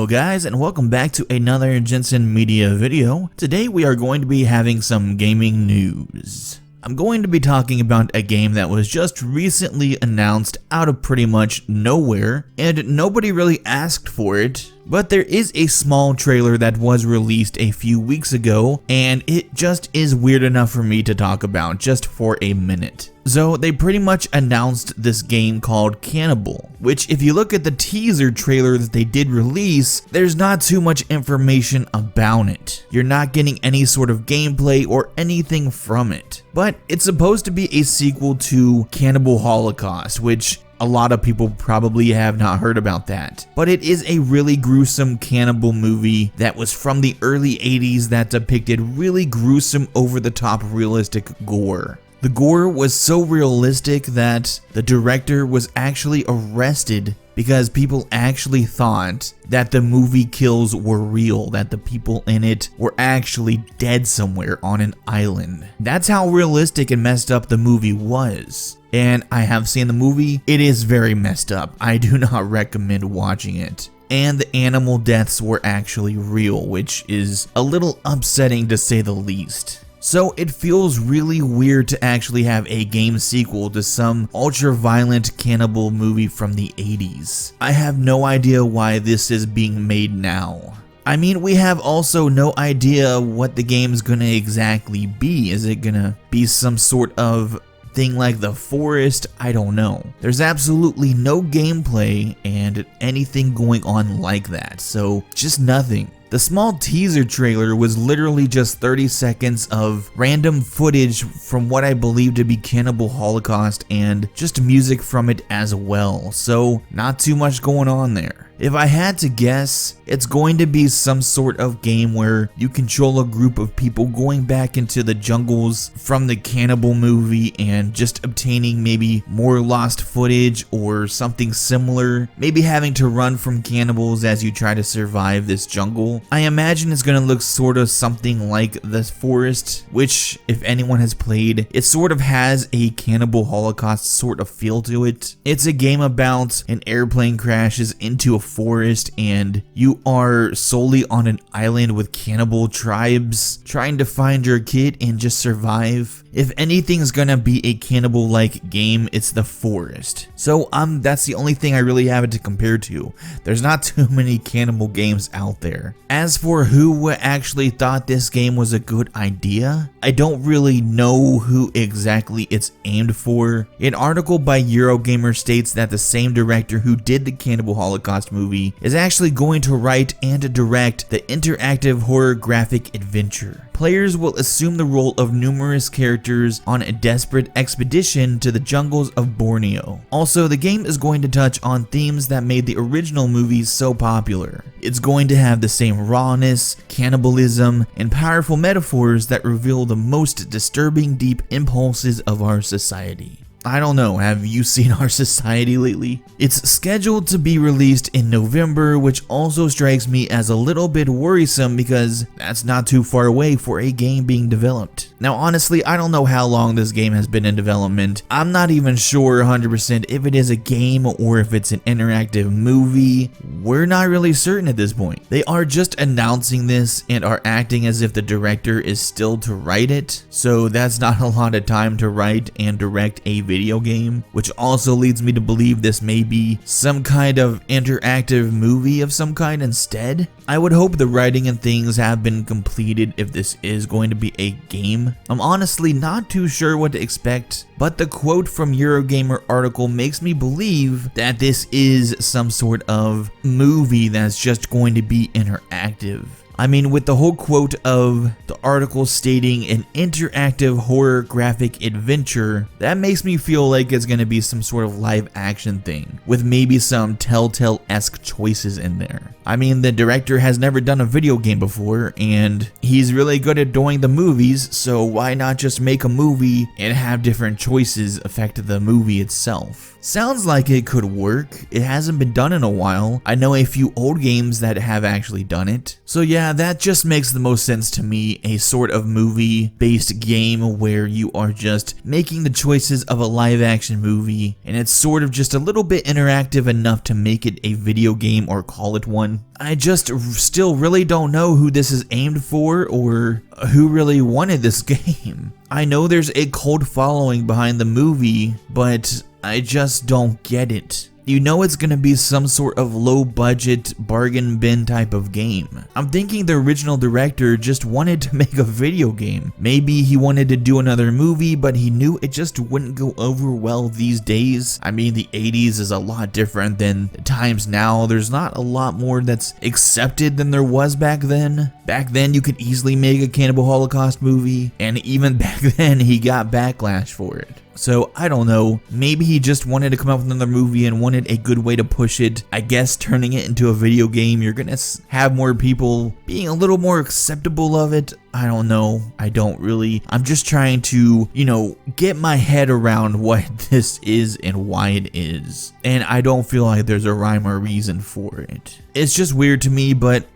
Hello guys, and welcome back to another Jensen Media video. Today we are going to be having some gaming news. I'm going to be talking about a game that was just recently announced out of pretty much nowhere, and nobody really asked for it. But there is a small trailer that was released a few weeks ago, and it just is weird enough for me to talk about just for a minute. So they pretty much announced this game called Cannible, which if you look at the teaser trailer that they did release, there's not too much information about it. You're not getting any sort of gameplay or anything from it. But it's supposed to be a sequel to Cannible Holocaust, which a lot of people probably have not heard about that. But it is a really gruesome cannibal movie that was from the early 80s that depicted really gruesome, over-the-top realistic gore. The gore was so realistic that the director was actually arrested because people actually thought that the movie kills were real, that the people in it were actually dead somewhere on an island. That's how realistic and messed up the movie was. And I have seen the movie. It is very messed up. I do not recommend watching it. And the animal deaths were actually real, which is a little upsetting to say the least. So it feels really weird to actually have a game sequel to some ultra-violent cannibal movie from the 80s. I have no idea why this is being made now. I mean, we have also no idea what the game's gonna exactly be. Is it gonna be some sort of thing like The Forest? I don't know. There's absolutely no gameplay and anything going on like that, so just nothing. The small teaser trailer was literally just 30 seconds of random footage from what I believe to be Cannible Holocaust and just music from it as well, so not too much going on there. If I had to guess, it's going to be some sort of game where you control a group of people going back into the jungles from the Cannibal movie and just obtaining maybe more lost footage or something similar, maybe having to run from cannibals as you try to survive this jungle. I imagine it's going to look sort of something like The Forest, which if anyone has played, it sort of has a Cannibal Holocaust sort of feel to it. It's a game about an airplane crashes into a forest and you are solely on an island with cannibal tribes trying to find your kid and just survive. If anything's gonna be a cannibal-like game, it's The Forest. So that's the only thing I really have it to compare to. There's not too many cannibal games out there. As for who actually thought this game was a good idea, I don't really know who exactly it's aimed for. An article by Eurogamer states that the same director who did the Cannibal Holocaust movie is actually going to write and direct the interactive horror graphic adventure. Players will assume the role of numerous characters on a desperate expedition to the jungles of Borneo. Also, the game is going to touch on themes that made the original movies so popular. It's going to have the same rawness, cannibalism, and powerful metaphors that reveal the most disturbing deep impulses of our society. I don't know, have you seen our society lately? It's scheduled to be released in November, which also strikes me as a little bit worrisome because that's not too far away for a game being developed. Now honestly, I don't know how long this game has been in development. I'm not even sure 100% if it is a game or if it's an interactive movie. We're not really certain at this point. They are just announcing this and are acting as if the director is still to write it, so that's not a lot of time to write and direct a video game, which also leads me to believe this may be some kind of interactive movie of some kind instead. I would hope the writing and things have been completed if this is going to be a game. I'm honestly not too sure what to expect, but the quote from Eurogamer article makes me believe that this is some sort of movie that's just going to be interactive. I mean, with the whole quote of the article stating an interactive horror graphic adventure, that makes me feel like it's going to be some sort of live action thing, with maybe some Telltale-esque choices in there. I mean, the director has never done a video game before, and he's really good at doing the movies, so why not just make a movie and have different choices affect the movie itself? Sounds like it could work. It hasn't been done in a while. I know a few old games that have actually done it. So yeah, Yeah, that just makes the most sense to me, a sort of movie-based game where you are just making the choices of a live-action movie, and it's sort of just a little bit interactive enough to make it a video game or call it one. I just still really don't know who this is aimed for or who really wanted this game. I know there's a cult following behind the movie, but I just don't get it. You know it's gonna be some sort of low-budget bargain bin type of game. I'm thinking the original director just wanted to make a video game. Maybe he wanted to do another movie, but he knew it just wouldn't go over well these days. I mean, the 80s is a lot different than the times now. There's not a lot more that's accepted than there was back then. Back then, you could easily make a Cannible Holocaust movie, and even back then, he got backlash for it. So, I don't know, maybe he just wanted to come up with another movie and wanted a good way to push it. I guess turning it into a video game, you're gonna have more people being a little more acceptable of it. I don't know, I'm just trying to, get my head around what this is and why it is. And I don't feel like there's a rhyme or reason for it. It's just weird to me, but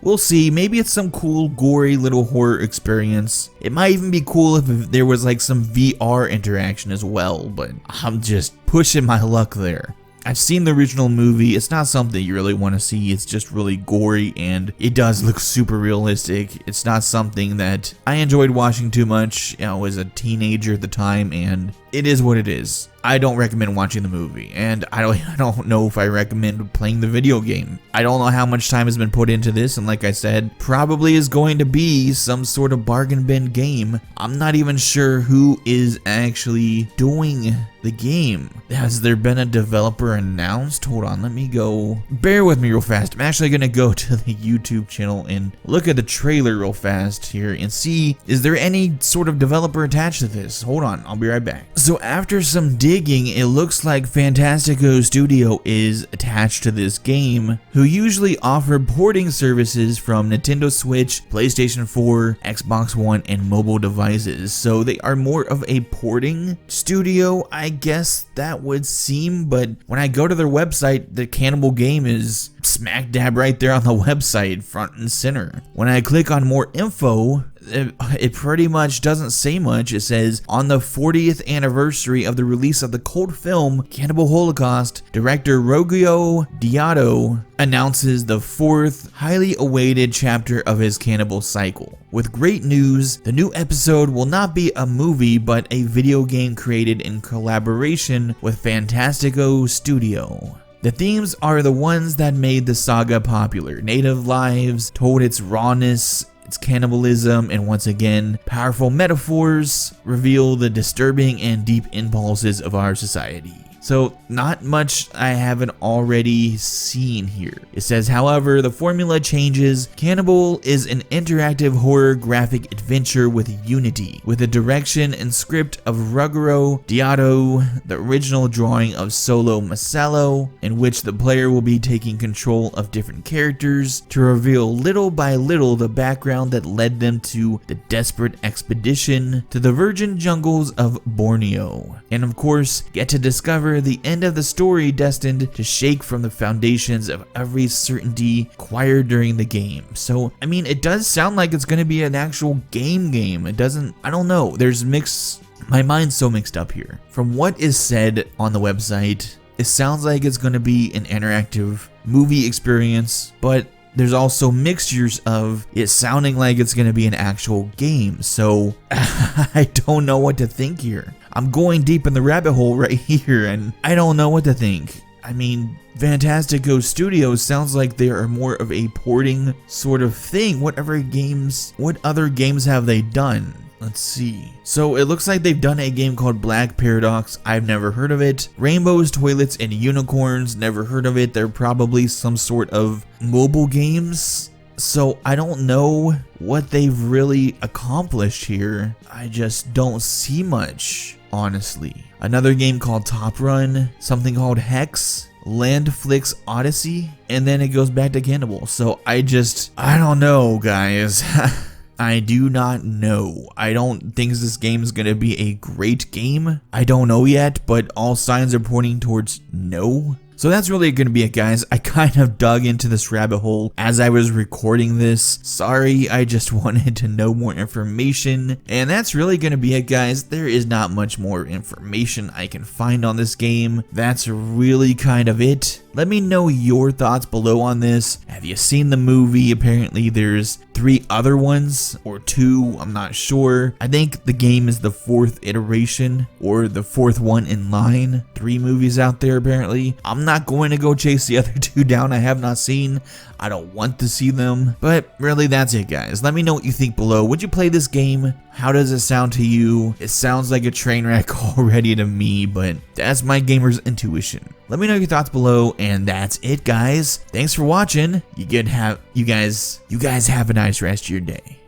we'll see. Maybe it's some cool, gory little horror experience. It might even be cool if there was like some VR interaction as well, but I'm just pushing my luck there. I've seen the original movie. It's not something you really want to see. It's just really gory and it does look super realistic. It's not something that I enjoyed watching too much. I was a teenager at the time and it is what it is. I don't recommend watching the movie, and I don't know if I recommend playing the video game. I don't know how much time has been put into this, and like I said, probably is going to be some sort of bargain bin game. I'm not even sure who is actually doing the game. Has there been a developer announced? Hold on, let me go. Bear with me real fast. I'm actually gonna go to the YouTube channel and look at the trailer real fast here and see, is there any sort of developer attached to this? Hold on, I'll be right back. So after some digging, it looks like Fantastico Studio is attached to this game, who usually offer porting services from Nintendo Switch, PlayStation 4, Xbox One, and mobile devices. So they are more of a porting studio, I guess that would seem, but when I go to their website, the Cannible game is smack dab right there on the website, front and center. When I click on more info, it pretty much doesn't say much. It says, on the 40th anniversary of the release of the cult film Cannible Holocaust, director Rogelio Diato announces the 4th, highly awaited chapter of his cannibal cycle. With great news, the new episode will not be a movie, but a video game created in collaboration with Fantastico Studio. The themes are the ones that made the saga popular. Native lives, told its rawness, its cannibalism, and once again, powerful metaphors reveal the disturbing and deep impulses of our society. So not much I haven't already seen here. It says, however, the formula changes. Cannible is an interactive horror graphic adventure with unity, with the direction and script of Rogelio Diato, the original drawing of Solo Masello, in which the player will be taking control of different characters to reveal little by little the background that led them to the desperate expedition to the virgin jungles of Borneo. And of course, get to discover the end of the story destined to shake from the foundations of every certainty acquired during the game. So, I mean, it does sound like it's going to be an actual game. It doesn't, I don't know, my mind's so mixed up here. From what is said on the website, it sounds like it's going to be an interactive movie experience, but there's also mixtures of it sounding like it's going to be an actual game. So, I don't know what to think here. I'm going deep in the rabbit hole right here, and I don't know what to think. I mean, Fantastico Studios sounds like they are more of a porting sort of thing. What other games have they done? Let's see. So it looks like they've done a game called Black Paradox. I've never heard of it. Rainbows, Toilets, and Unicorns. Never heard of it. They're probably some sort of mobile games. So I don't know what they've really accomplished here. I just don't see much, honestly. Another game called Top Run, something called Hex, Landflix Odyssey, and then it goes back to Cannible. So I don't know, guys. I do not know. I don't think this game is going to be a great game. I don't know yet, but all signs are pointing towards no. So that's really going to be it, guys. I kind of dug into this rabbit hole as I was recording this. Sorry, I just wanted to know more information. And that's really going to be it, guys. There is not much more information I can find on this game. That's really kind of it. Let me know your thoughts below on this. Have you seen the movie? Apparently there's 3 other ones, or 2, I'm not sure. I think the game is the 4th iteration, or the 4th one in line. 3 movies out there apparently. I'm not going to go chase the other 2 down. I have not seen. I don't want to see them. But really, that's it, guys. Let me know what you think below. Would you play this game? How does it sound to you? It sounds like a train wreck already to me, but that's my gamer's intuition. Let me know your thoughts below, and that's it, guys. Thanks for watching. You guys have a nice rest of your day.